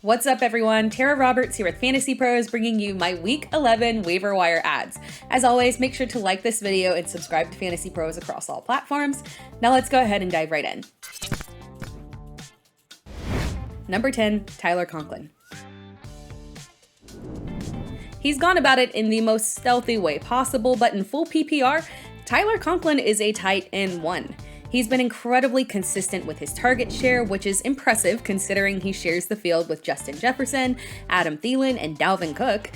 What's up, everyone? Tera Roberts here with FantasyPros, bringing you my Week 11 waiver wire ads. As always, make sure to like this video and subscribe to FantasyPros across all platforms. Now let's go ahead and dive right in. Number 10, Tyler Conklin. He's gone about it in the most stealthy way possible, but in full PPR, Tyler Conklin is a tight end 1. He's been incredibly consistent with his target share, which is impressive considering he shares the field with Justin Jefferson, Adam Thielen, and Dalvin Cook.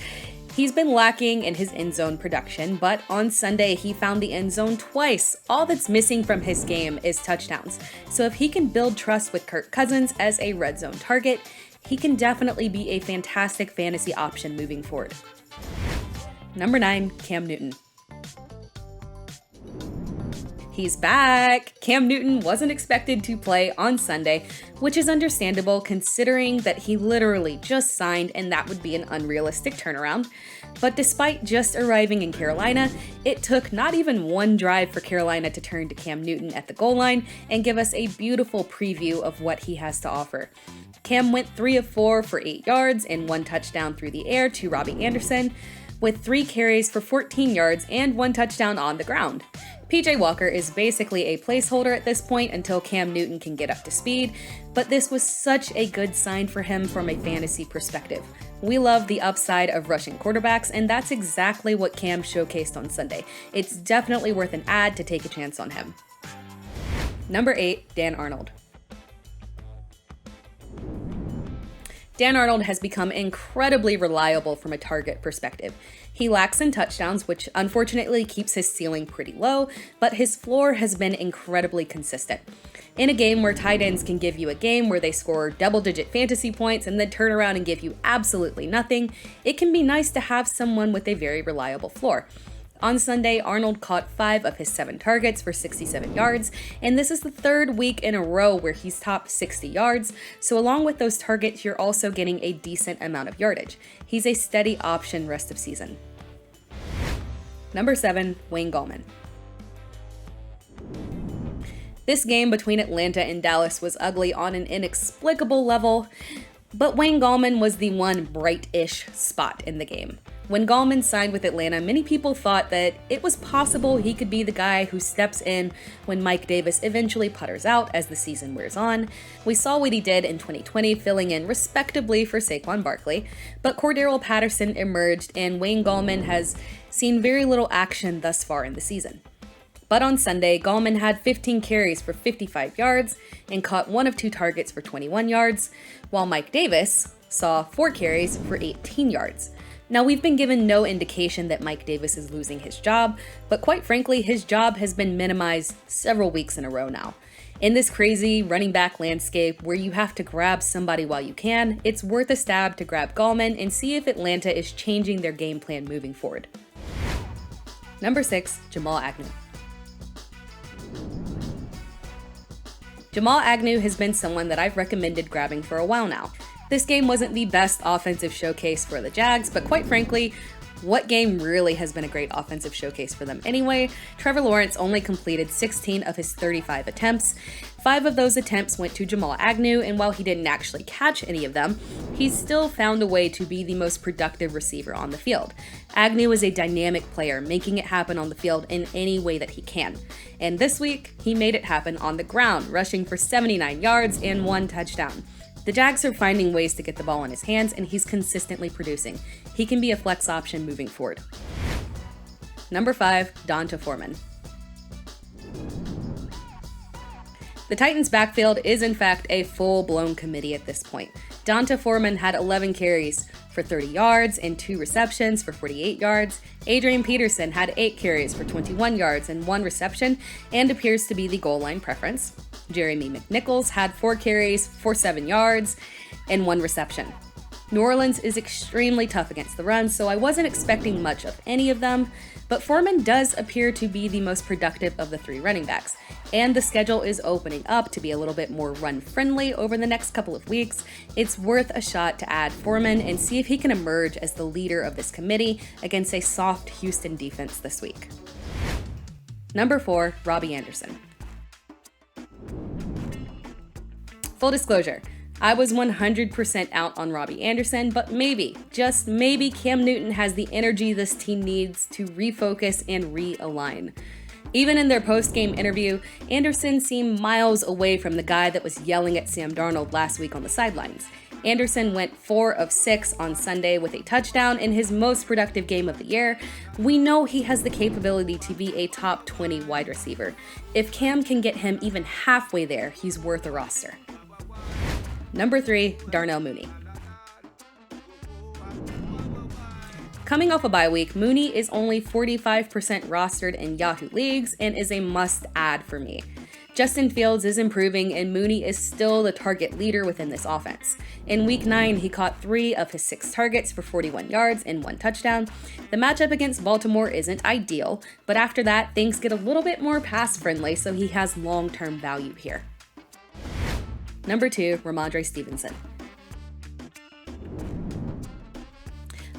He's been lacking in his end zone production, but on Sunday he found the end zone twice. All that's missing from his game is touchdowns. So if he can build trust with Kirk Cousins as a red zone target, he can definitely be a fantastic fantasy option moving forward. Number 9, Cam Newton. He's back! Cam Newton wasn't expected to play on Sunday, which is understandable considering that he literally just signed and that would be an unrealistic turnaround. But despite just arriving in Carolina, it took not even one drive for Carolina to turn to Cam Newton at the goal line and give us a beautiful preview of what he has to offer. Cam went 3 of 4 for 8 yards and 1 touchdown through the air to Robbie Anderson, with 3 carries for 14 yards and 1 touchdown on the ground. PJ Walker is basically a placeholder at this point until Cam Newton can get up to speed, but this was such a good sign for him from a fantasy perspective. We love the upside of rushing quarterbacks, and that's exactly what Cam showcased on Sunday. It's definitely worth an ad to take a chance on him. Number 8, Dan Arnold. Dan Arnold has become incredibly reliable from a target perspective. He lacks in touchdowns, which unfortunately keeps his ceiling pretty low, but his floor has been incredibly consistent. In a game where tight ends can give you a game where they score double-digit fantasy points and then turn around and give you absolutely nothing, it can be nice to have someone with a very reliable floor. On Sunday, Arnold caught 5 of his 7 targets for 67 yards, and this is the 3rd week in a row where he's topped 60 yards, so along with those targets, you're also getting a decent amount of yardage. He's a steady option rest of season. Number 7, Wayne Gallman. This game between Atlanta and Dallas was ugly on an inexplicable level, but Wayne Gallman was the one bright-ish spot in the game. When Gallman signed with Atlanta, many people thought that it was possible he could be the guy who steps in when Mike Davis eventually putters out as the season wears on. We saw what he did in 2020, filling in respectably for Saquon Barkley, but Cordarrelle Patterson emerged and Wayne Gallman has seen very little action thus far in the season. But on Sunday, Gallman had 15 carries for 55 yards and caught 1 of 2 targets for 21 yards, while Mike Davis saw 4 carries for 18 yards. Now, we've been given no indication that Mike Davis is losing his job, but quite frankly, his job has been minimized several weeks in a row now. In this crazy running back landscape where you have to grab somebody while you can, it's worth a stab to grab Gallman and see if Atlanta is changing their game plan moving forward. Number 6, Jamal Agnew. Jamal Agnew has been someone that I've recommended grabbing for a while now. This game wasn't the best offensive showcase for the Jags, but quite frankly, what game really has been a great offensive showcase for them anyway? Trevor Lawrence only completed 16 of his 35 attempts. 5 of those attempts went to Jamal Agnew, and while he didn't actually catch any of them, he still found a way to be the most productive receiver on the field. Agnew is a dynamic player, making it happen on the field in any way that he can. And this week, he made it happen on the ground, rushing for 79 yards and 1 touchdown. The Jags are finding ways to get the ball in his hands, and he's consistently producing. He can be a flex option moving forward. Number 5, Donta Foreman. The Titans' backfield is in fact a full-blown committee at this point. Donta Foreman had 11 carries for 30 yards and 2 receptions for 48 yards. Adrian Peterson had 8 carries for 21 yards and 1 reception and appears to be the goal line preference. Jeremy McNichols had 4 carries for 7 yards and 1 reception. New Orleans is extremely tough against the run, so I wasn't expecting much of any of them, but Foreman does appear to be the most productive of the 3 running backs, and the schedule is opening up to be a little bit more run-friendly over the next couple of weeks. It's worth a shot to add Foreman and see if he can emerge as the leader of this committee against a soft Houston defense this week. Number 4, Robbie Anderson. Full disclosure, I was 100% out on Robbie Anderson, but maybe, just maybe, Cam Newton has the energy this team needs to refocus and realign. Even in their post-game interview, Anderson seemed miles away from the guy that was yelling at Sam Darnold last week on the sidelines. Anderson went 4 of 6 on Sunday with a touchdown in his most productive game of the year. We know he has the capability to be a top 20 wide receiver. If Cam can get him even halfway there, he's worth a roster. Number 3, Darnell Mooney. Coming off a bye week, Mooney is only 45% rostered in Yahoo leagues and is a must-add for me. Justin Fields is improving and Mooney is still the target leader within this offense. In week 9, he caught 3 of his 6 targets for 41 yards and 1 touchdown. The matchup against Baltimore isn't ideal, but after that, things get a little bit more pass-friendly, so he has long-term value here. Number 2, Randre Stevenson.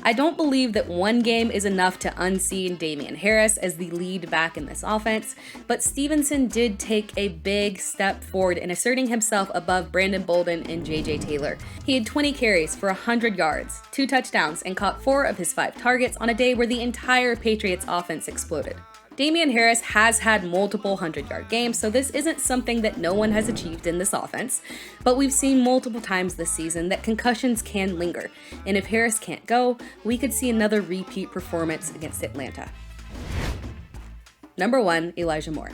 I don't believe that one game is enough to unseat Damien Harris as the lead back in this offense, but Stevenson did take a big step forward in asserting himself above Brandon Bolden and JJ Taylor. He had 20 carries for 100 yards, 2 touchdowns, and caught 4 of his 5 targets on a day where the entire Patriots offense exploded. Damien Harris has had multiple 100-yard games, so this isn't something that no one has achieved in this offense, but we've seen multiple times this season that concussions can linger, and if Harris can't go, we could see another repeat performance against Atlanta. Number 1, Elijah Moore.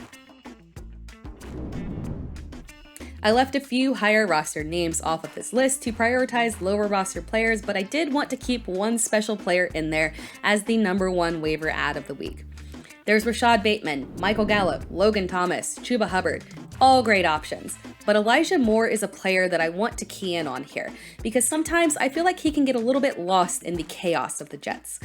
I left a few higher roster names off of this list to prioritize lower roster players, but I did want to keep one special player in there as the number 1 waiver ad of the week. There's Rashad Bateman, Michael Gallup, Logan Thomas, Chuba Hubbard, all great options. But Elijah Moore is a player that I want to key in on here, because sometimes I feel like he can get a little bit lost in the chaos of the Jets.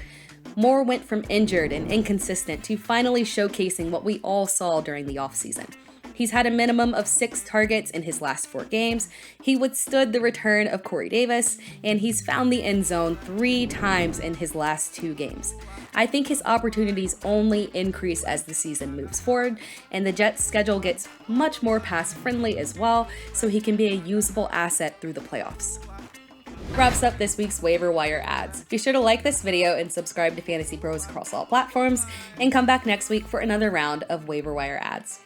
Moore went from injured and inconsistent to finally showcasing what we all saw during the offseason. He's had a minimum of 6 targets in his last 4 games, he withstood the return of Corey Davis, and he's found the end zone 3 times in his last 2 games. I think his opportunities only increase as the season moves forward, and the Jets' schedule gets much more pass-friendly as well, so he can be a usable asset through the playoffs. Wraps up this week's waiver wire ads. Be sure to like this video and subscribe to Fantasy Pros across all platforms, and come back next week for another round of waiver wire ads.